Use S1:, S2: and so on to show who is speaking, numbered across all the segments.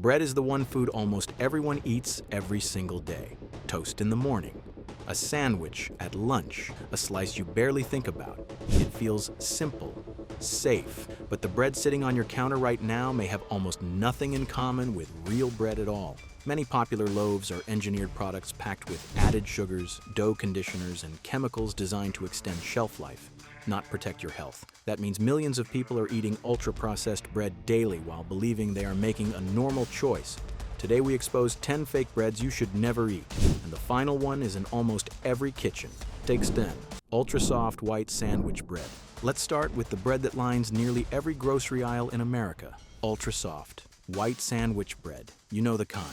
S1: Bread is the one food almost everyone eats every single day. Toast in the morning, a sandwich at lunch, a slice you barely think about. It feels simple, safe, but the bread sitting on your counter right now may have almost nothing in common with real bread at all. Many popular loaves are engineered products packed with added sugars, dough conditioners, and chemicals designed to extend shelf life, not protect your health. That means millions of people are eating ultra-processed bread daily while believing they are making a normal choice. Today we expose 10 fake breads you should never eat, and the final one is in almost every kitchen. Take 10. Ultra-soft white sandwich bread. Let's start with the bread that lines nearly every grocery aisle in America. Ultra-soft white sandwich bread. You know the kind.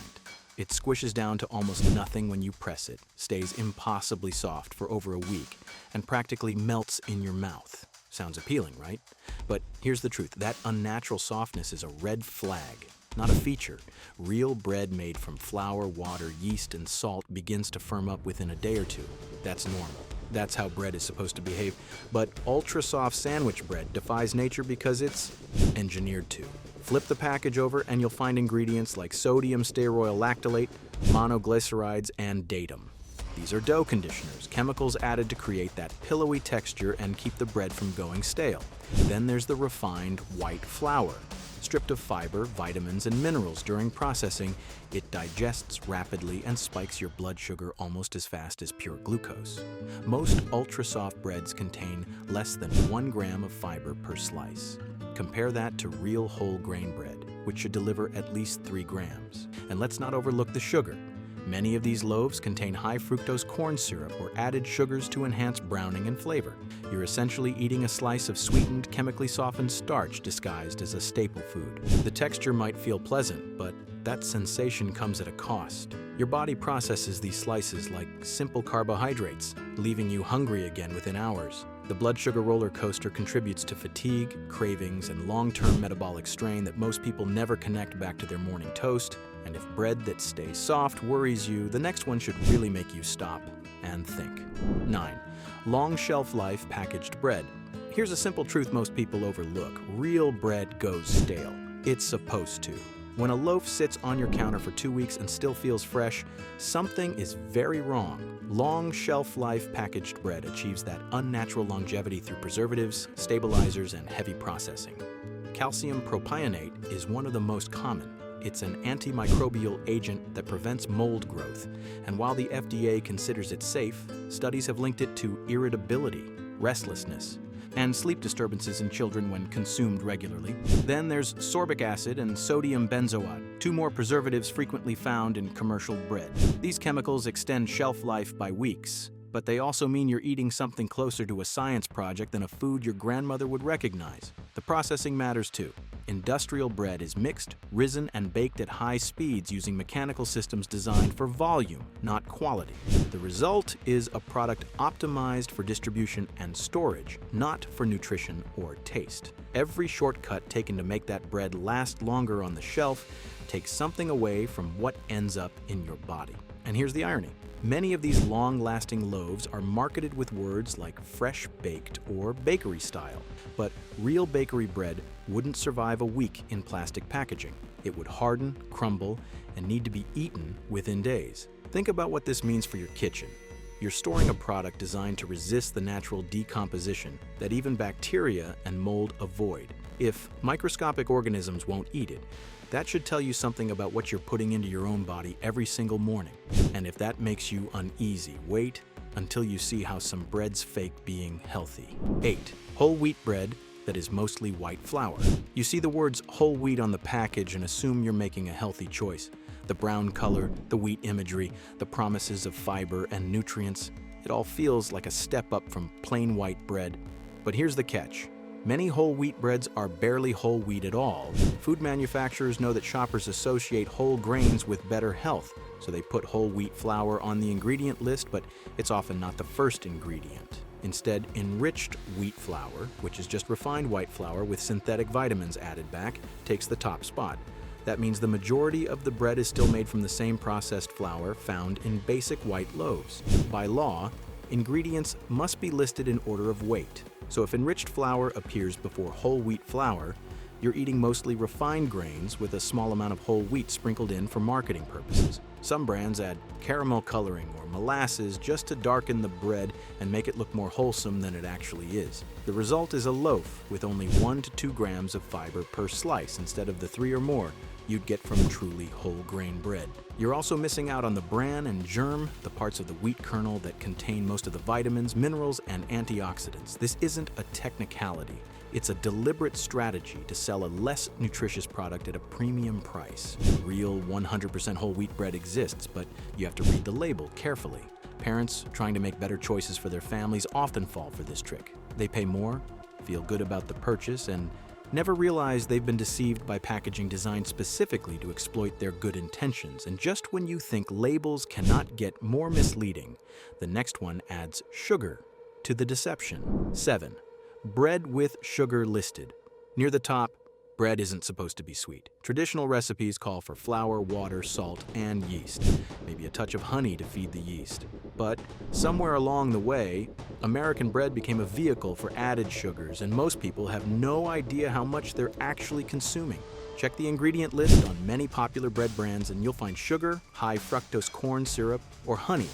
S1: It squishes down to almost nothing when you press it, stays impossibly soft for over a week, and practically melts in your mouth. Sounds appealing, right? But here's the truth. That unnatural softness is a red flag, not a feature. Real bread made from flour, water, yeast, and salt begins to firm up within a day or two. That's normal. That's how bread is supposed to behave. But ultra-soft sandwich bread defies nature because it's engineered to. Flip the package over and you'll find ingredients like sodium stearoyl lactylate, monoglycerides, and datum. These are dough conditioners, chemicals added to create that pillowy texture and keep the bread from going stale. Then there's the refined white flour. Stripped of fiber, vitamins, and minerals during processing, it digests rapidly and spikes your blood sugar almost as fast as pure glucose. Most ultra-soft breads contain less than 1 gram of fiber per slice. Compare that to real whole grain bread, which should deliver at least 3 grams. And let's not overlook the sugar. Many of these loaves contain high fructose corn syrup or added sugars to enhance browning and flavor. You're essentially eating a slice of sweetened, chemically softened starch disguised as a staple food. The texture might feel pleasant, but that sensation comes at a cost. Your body processes these slices like simple carbohydrates, leaving you hungry again within hours. The blood sugar roller coaster contributes to fatigue, cravings, and long-term metabolic strain that most people never connect back to their morning toast. And if bread that stays soft worries you, the next one should really make you stop and think. 9. Long shelf life packaged bread. Here's a simple truth most people overlook. Real bread goes stale. It's supposed to. When a loaf sits on your counter for 2 weeks and still feels fresh, something is very wrong. Long shelf life packaged bread achieves that unnatural longevity through preservatives, stabilizers, and heavy processing. Calcium propionate is one of the most common. It's an antimicrobial agent that prevents mold growth, and while the FDA considers it safe, studies have linked it to irritability, restlessness, and sleep disturbances in children when consumed regularly. Then there's sorbic acid and sodium benzoate, 2 more preservatives frequently found in commercial bread. These chemicals extend shelf life by weeks, but they also mean you're eating something closer to a science project than a food your grandmother would recognize. The processing matters too. Industrial bread is mixed, risen, and baked at high speeds using mechanical systems designed for volume, not quality. The result is a product optimized for distribution and storage, not for nutrition or taste. Every shortcut taken to make that bread last longer on the shelf takes something away from what ends up in your body. And here's the irony. Many of these long-lasting loaves are marketed with words like fresh baked or bakery style, but real bakery bread wouldn't survive a week in plastic packaging. It would harden, crumble, and need to be eaten within days. Think about what this means for your kitchen. You're storing a product designed to resist the natural decomposition that even bacteria and mold avoid. If microscopic organisms won't eat it, that should tell you something about what you're putting into your own body every single morning. And if that makes you uneasy, wait until you see how some breads fake being healthy. 8. Whole wheat bread that is mostly white flour. You see the words whole wheat on the package and assume you're making a healthy choice. The brown color, the wheat imagery, the promises of fiber and nutrients, it all feels like a step up from plain white bread. But here's the catch. Many whole wheat breads are barely whole wheat at all. Food manufacturers know that shoppers associate whole grains with better health, so they put whole wheat flour on the ingredient list, but it's often not the first ingredient. Instead, enriched wheat flour, which is just refined white flour with synthetic vitamins added back, takes the top spot. That means the majority of the bread is still made from the same processed flour found in basic white loaves. By law, ingredients must be listed in order of weight. So if enriched flour appears before whole wheat flour, You're eating mostly refined grains with a small amount of whole wheat sprinkled in for marketing purposes. Some brands add caramel coloring or molasses just to darken the bread and make it look more wholesome than it actually is. The result is a loaf with only 1 to 2 grams of fiber per slice instead of the 3 or more you'd get from truly whole grain bread. You're also missing out on the bran and germ, the parts of the wheat kernel that contain most of the vitamins, minerals, and antioxidants. This isn't a technicality. It's a deliberate strategy to sell a less nutritious product at a premium price. Real 100% whole wheat bread exists, but you have to read the label carefully. Parents trying to make better choices for their families often fall for this trick. They pay more, feel good about the purchase, and never realize they've been deceived by packaging designed specifically to exploit their good intentions. And just when you think labels cannot get more misleading, the next one adds sugar to the deception. 7. Bread with sugar listed. Near the top, bread isn't supposed to be sweet. Traditional recipes call for flour, water, salt, and yeast. Maybe a touch of honey to feed the yeast. But somewhere along the way, American bread became a vehicle for added sugars, and most people have no idea how much they're actually consuming. Check the ingredient list on many popular bread brands and you'll find sugar, high fructose corn syrup, or honey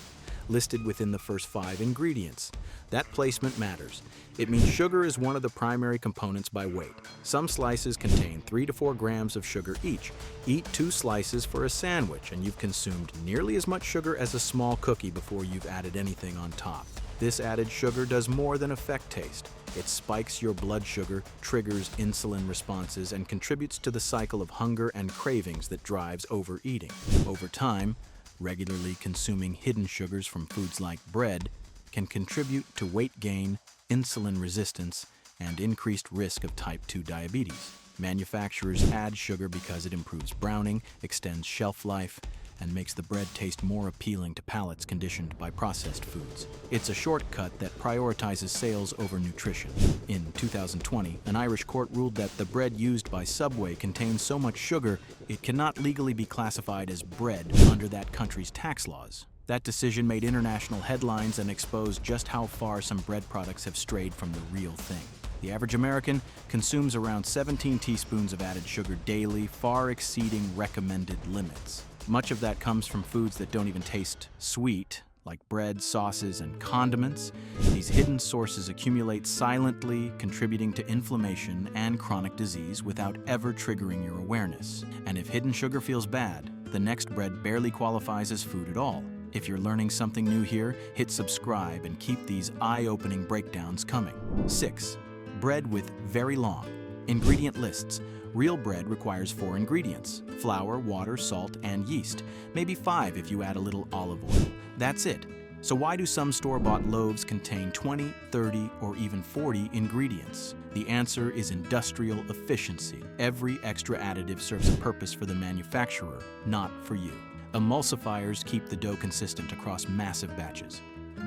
S1: listed within the first 5 ingredients. That placement matters. It means sugar is one of the primary components by weight. Some slices contain 3 to 4 grams of sugar each. Eat 2 slices for a sandwich and you've consumed nearly as much sugar as a small cookie before you've added anything on top. This added sugar does more than affect taste. It spikes your blood sugar, triggers insulin responses, and contributes to the cycle of hunger and cravings that drives overeating. Over time, regularly consuming hidden sugars from foods like bread can contribute to weight gain, insulin resistance, and increased risk of type 2 diabetes. Manufacturers add sugar because it improves browning, extends shelf life, and makes the bread taste more appealing to palates conditioned by processed foods. It's a shortcut that prioritizes sales over nutrition. In 2020, an Irish court ruled that the bread used by Subway contains so much sugar it cannot legally be classified as bread under that country's tax laws. That decision made international headlines and exposed just how far some bread products have strayed from the real thing. The average American consumes around 17 teaspoons of added sugar daily, far exceeding recommended limits. Much of that comes from foods that don't even taste sweet, like bread, sauces, and condiments. These hidden sources accumulate silently, contributing to inflammation and chronic disease without ever triggering your awareness. And if hidden sugar feels bad, the next bread barely qualifies as food at all. If you're learning something new here, hit subscribe and keep these eye-opening breakdowns coming. 6. Bread with very long ingredient lists. Real bread requires 4 ingredients: flour, water, salt, and yeast. Maybe 5 if you add a little olive oil. That's it. So why do some store-bought loaves contain 20, 30, or even 40 ingredients? The answer is industrial efficiency. Every extra additive serves a purpose for the manufacturer, not for you. Emulsifiers keep the dough consistent across massive batches.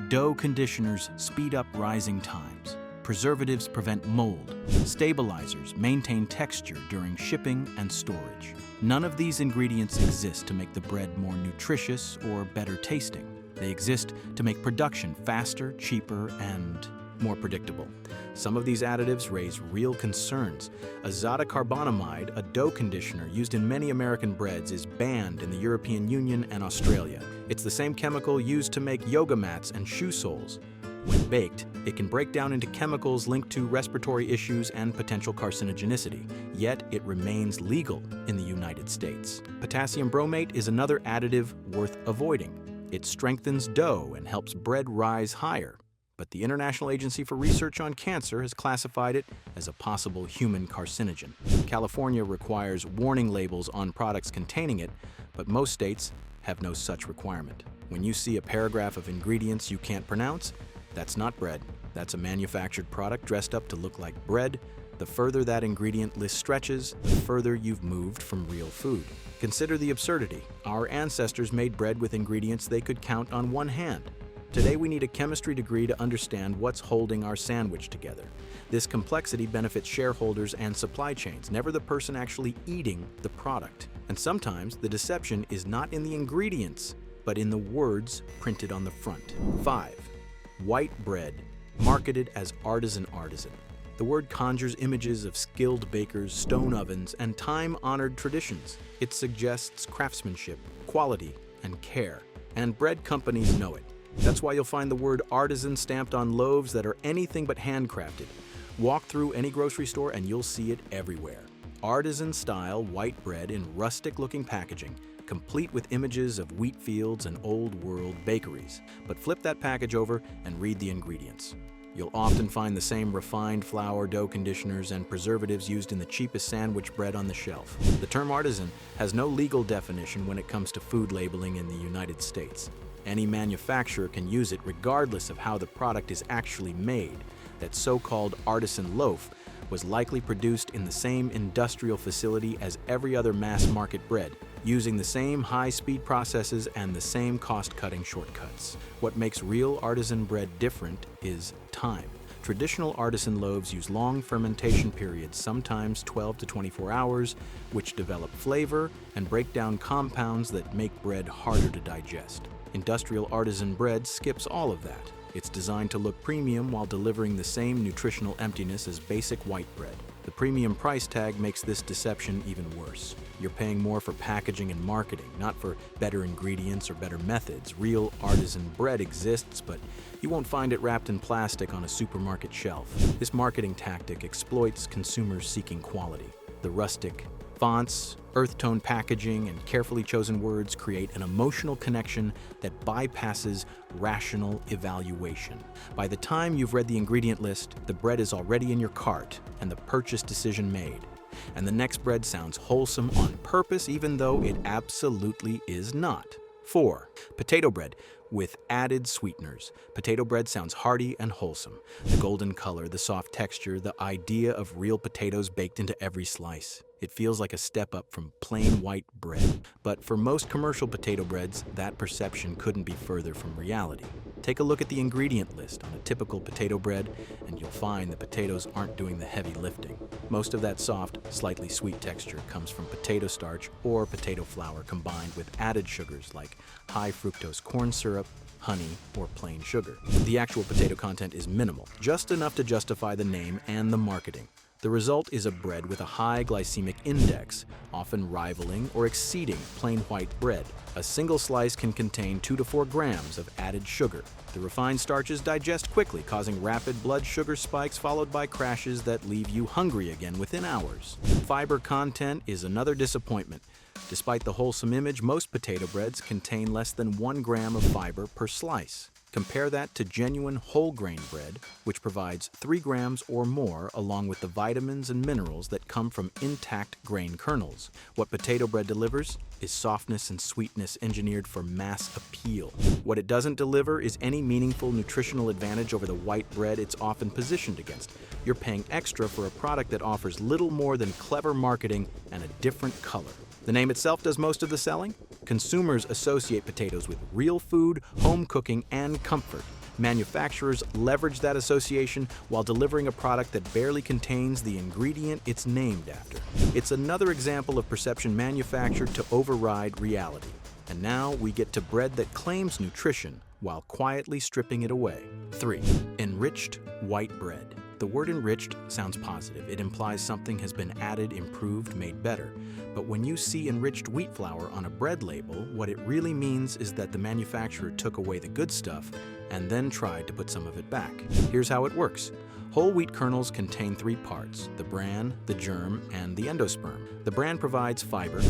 S1: Dough conditioners speed up rising times. Preservatives prevent mold. Stabilizers maintain texture during shipping and storage. None of these ingredients exist to make the bread more nutritious or better tasting. They exist to make production faster, cheaper, and more predictable. Some of these additives raise real concerns. Azotocarbonamide, a dough conditioner used in many American breads, is banned in the European Union and Australia. It's the same chemical used to make yoga mats and shoe soles. When baked, it can break down into chemicals linked to respiratory issues and potential carcinogenicity, yet it remains legal in the United States. Potassium bromate is another additive worth avoiding. It strengthens dough and helps bread rise higher, but the International Agency for Research on Cancer has classified it as a possible human carcinogen. California requires warning labels on products containing it, but most states have no such requirement. When you see a paragraph of ingredients you can't pronounce, that's not bread. That's a manufactured product dressed up to look like bread. The further that ingredient list stretches, the further you've moved from real food. Consider the absurdity. Our ancestors made bread with ingredients they could count on one hand. Today we need a chemistry degree to understand what's holding our sandwich together. This complexity benefits shareholders and supply chains, never the person actually eating the product. And sometimes the deception is not in the ingredients, but in the words printed on the front. 5. White bread, marketed as artisan. The word conjures images of skilled bakers, stone ovens, and time-honored traditions. It suggests craftsmanship, quality, and care. And bread companies know it. That's why you'll find the word artisan stamped on loaves that are anything but handcrafted. Walk through any grocery store and you'll see it everywhere. Artisan-style white bread in rustic-looking packaging, complete with images of wheat fields and old-world bakeries. But flip that package over and read the ingredients. You'll often find the same refined flour, dough conditioners, and preservatives used in the cheapest sandwich bread on the shelf. The term artisan has no legal definition when it comes to food labeling in the United States. Any manufacturer can use it regardless of how the product is actually made. That so-called artisan loaf was likely produced in the same industrial facility as every other mass-market bread, using the same high-speed processes and the same cost-cutting shortcuts. What makes real artisan bread different is time. Traditional artisan loaves use long fermentation periods, sometimes 12 to 24 hours, which develop flavor and break down compounds that make bread harder to digest. Industrial artisan bread skips all of that. It's designed to look premium while delivering the same nutritional emptiness as basic white bread. The premium price tag makes this deception even worse. You're paying more for packaging and marketing, not for better ingredients or better methods. Real artisan bread exists, but you won't find it wrapped in plastic on a supermarket shelf. This marketing tactic exploits consumers seeking quality. The rustic fonts, earth-tone packaging, and carefully chosen words create an emotional connection that bypasses rational evaluation. By the time you've read the ingredient list, the bread is already in your cart and the purchase decision made. And the next bread sounds wholesome on purpose, even though it absolutely is not. 4. Potato bread with added sweeteners. Potato bread sounds hearty and wholesome. The golden color, the soft texture, the idea of real potatoes baked into every slice. It feels like a step up from plain white bread. But for most commercial potato breads, that perception couldn't be further from reality. Take a look at the ingredient list on a typical potato bread, and you'll find the potatoes aren't doing the heavy lifting. Most of that soft, slightly sweet texture comes from potato starch or potato flour combined with added sugars like high fructose corn syrup, honey, or plain sugar. The actual potato content is minimal, just enough to justify the name and the marketing. The result is a bread with a high glycemic index, often rivaling or exceeding plain white bread. A single slice can contain 2 to 4 grams of added sugar. The refined starches digest quickly, causing rapid blood sugar spikes followed by crashes that leave you hungry again within hours. Fiber content is another disappointment. Despite the wholesome image, most potato breads contain less than 1 gram of fiber per slice. Compare that to genuine whole grain bread, which provides 3 grams or more, along with the vitamins and minerals that come from intact grain kernels. What potato bread delivers is softness and sweetness engineered for mass appeal. What it doesn't deliver is any meaningful nutritional advantage over the white bread it's often positioned against. You're paying extra for a product that offers little more than clever marketing and a different color. The name itself does most of the selling. Consumers associate potatoes with real food, home cooking, and comfort. Manufacturers leverage that association while delivering a product that barely contains the ingredient it's named after. It's another example of perception manufactured to override reality. And now we get to bread that claims nutrition while quietly stripping it away. 3. Enriched white bread. The word enriched sounds positive. It implies something has been added, improved, made better. But when you see enriched wheat flour on a bread label, what it really means is that the manufacturer took away the good stuff and then tried to put some of it back. Here's how it works. Whole wheat kernels contain 3 parts: the bran, the germ, and the endosperm. The bran provides fiber.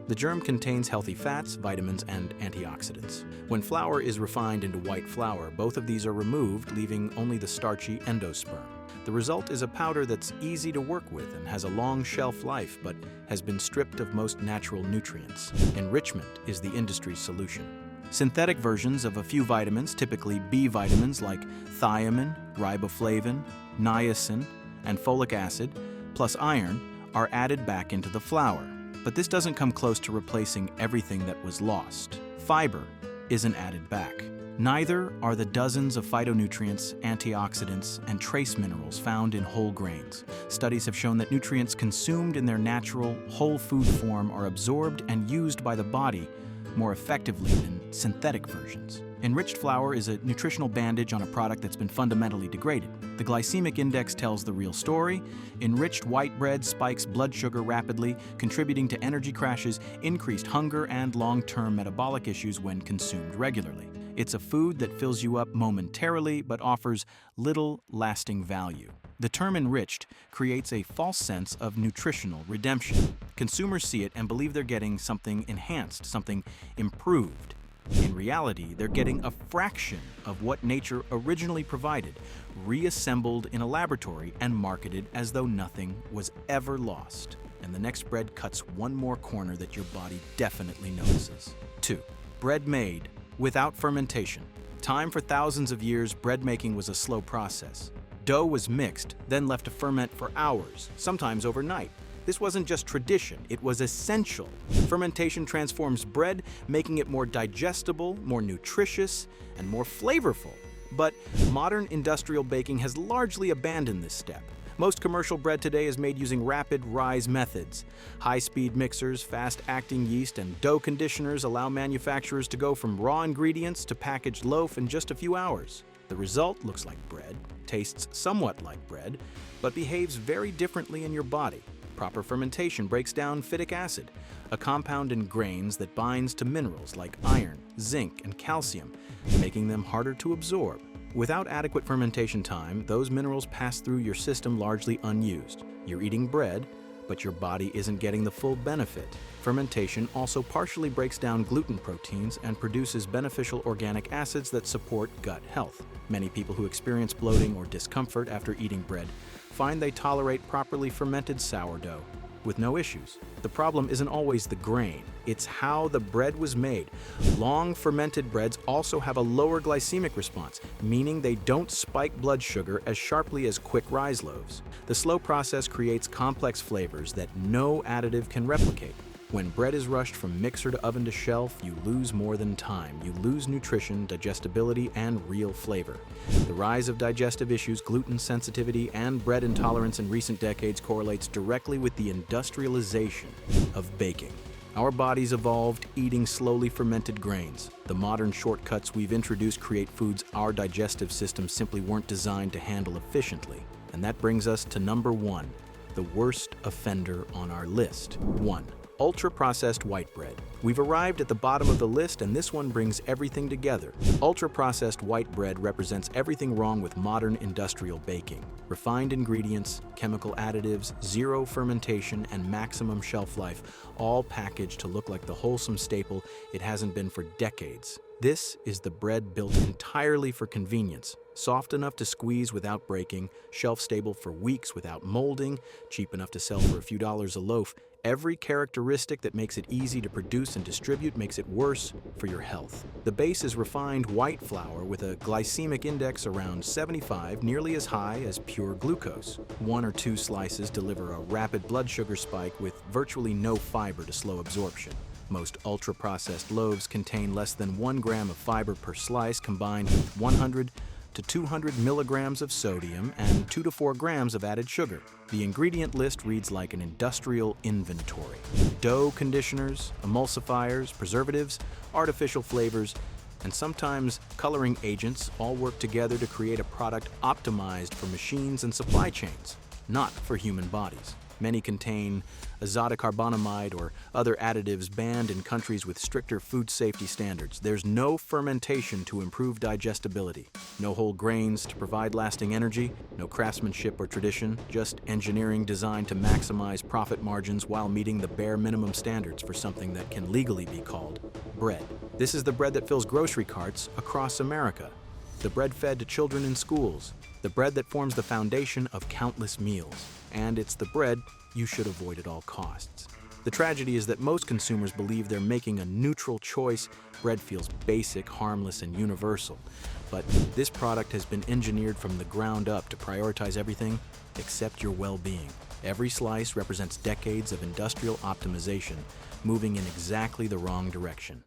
S1: The germ contains healthy fats, vitamins, and antioxidants. When flour is refined into white flour, both of these are removed, leaving only the starchy endosperm. The result is a powder that's easy to work with and has a long shelf life, but has been stripped of most natural nutrients. Enrichment is the industry's solution. Synthetic versions of a few vitamins, typically B vitamins like thiamine, riboflavin, niacin, and folic acid, plus iron, are added back into the flour. But this doesn't come close to replacing everything that was lost. Fiber isn't added back. Neither are the dozens of phytonutrients, antioxidants, and trace minerals found in whole grains. Studies have shown that nutrients consumed in their natural, whole food form are absorbed and used by the body more effectively than synthetic versions. Enriched flour is a nutritional bandage on a product that's been fundamentally degraded. The glycemic index tells the real story. Enriched white bread spikes blood sugar rapidly, contributing to energy crashes, increased hunger, and long-term metabolic issues when consumed regularly. It's a food that fills you up momentarily but offers little lasting value. The term enriched creates a false sense of nutritional redemption. Consumers see it and believe they're getting something enhanced, something improved. In reality, they're getting a fraction of what nature originally provided, reassembled in a laboratory and marketed as though nothing was ever lost. And the next bread cuts one more corner that your body definitely notices. 2. Bread made without fermentation. Time for thousands of years, bread making was a slow process. Dough was mixed, then left to ferment for hours, sometimes overnight. This wasn't just tradition, it was essential. Fermentation transforms bread, making it more digestible, more nutritious, and more flavorful. But modern industrial baking has largely abandoned this step. Most commercial bread today is made using rapid rise methods. High-speed mixers, fast-acting yeast, and dough conditioners allow manufacturers to go from raw ingredients to packaged loaf in just a few hours. The result looks like bread, tastes somewhat like bread, but behaves very differently in your body. Proper fermentation breaks down phytic acid, a compound in grains that binds to minerals like iron, zinc, and calcium, making them harder to absorb. Without adequate fermentation time, those minerals pass through your system largely unused. You're eating bread, but your body isn't getting the full benefit. Fermentation also partially breaks down gluten proteins and produces beneficial organic acids that support gut health. Many people who experience bloating or discomfort after eating bread find they tolerate properly fermented sourdough with no issues. The problem isn't always the grain, it's how the bread was made. Long fermented breads also have a lower glycemic response, meaning they don't spike blood sugar as sharply as quick rise loaves. The slow process creates complex flavors that no additive can replicate. When bread is rushed from mixer to oven to shelf, you lose more than time. You lose nutrition, digestibility, and real flavor. The rise of digestive issues, gluten sensitivity, and bread intolerance in recent decades correlates directly with the industrialization of baking. Our bodies evolved eating slowly fermented grains. The modern shortcuts we've introduced create foods our digestive systems simply weren't designed to handle efficiently. And that brings us to number 1, the worst offender on our list. 1. Ultra-processed white bread. We've arrived at the bottom of the list, and this one brings everything together. Ultra-processed white bread represents everything wrong with modern industrial baking. Refined ingredients, chemical additives, zero fermentation, and maximum shelf life, all packaged to look like the wholesome staple it hasn't been for decades. This is the bread built entirely for convenience. Soft enough to squeeze without breaking, shelf-stable for weeks without molding, cheap enough to sell for a few dollars a loaf. Every characteristic that makes it easy to produce and distribute makes it worse for your health. The base is refined white flour with a glycemic index around 75, nearly as high as pure glucose. 1 or 2 slices deliver a rapid blood sugar spike with virtually no fiber to slow absorption. Most ultra-processed loaves contain less than 1 gram of fiber per slice, combined with 100 to 200 milligrams of sodium and 2 to 4 grams of added sugar. The ingredient list reads like an industrial inventory. Dough conditioners, emulsifiers, preservatives, artificial flavors, and sometimes coloring agents all work together to create a product optimized for machines and supply chains, not for human bodies. Many contain azotocarbonamide or other additives banned in countries with stricter food safety standards. There's no fermentation to improve digestibility, no whole grains to provide lasting energy, no craftsmanship or tradition, just engineering designed to maximize profit margins while meeting the bare minimum standards for something that can legally be called bread. This is the bread that fills grocery carts across America, the bread fed to children in schools, the bread that forms the foundation of countless meals. And it's the bread you should avoid at all costs. The tragedy is that most consumers believe they're making a neutral choice. Bread feels basic, harmless, and universal. But this product has been engineered from the ground up to prioritize everything except your well-being. Every slice represents decades of industrial optimization, moving in exactly the wrong direction.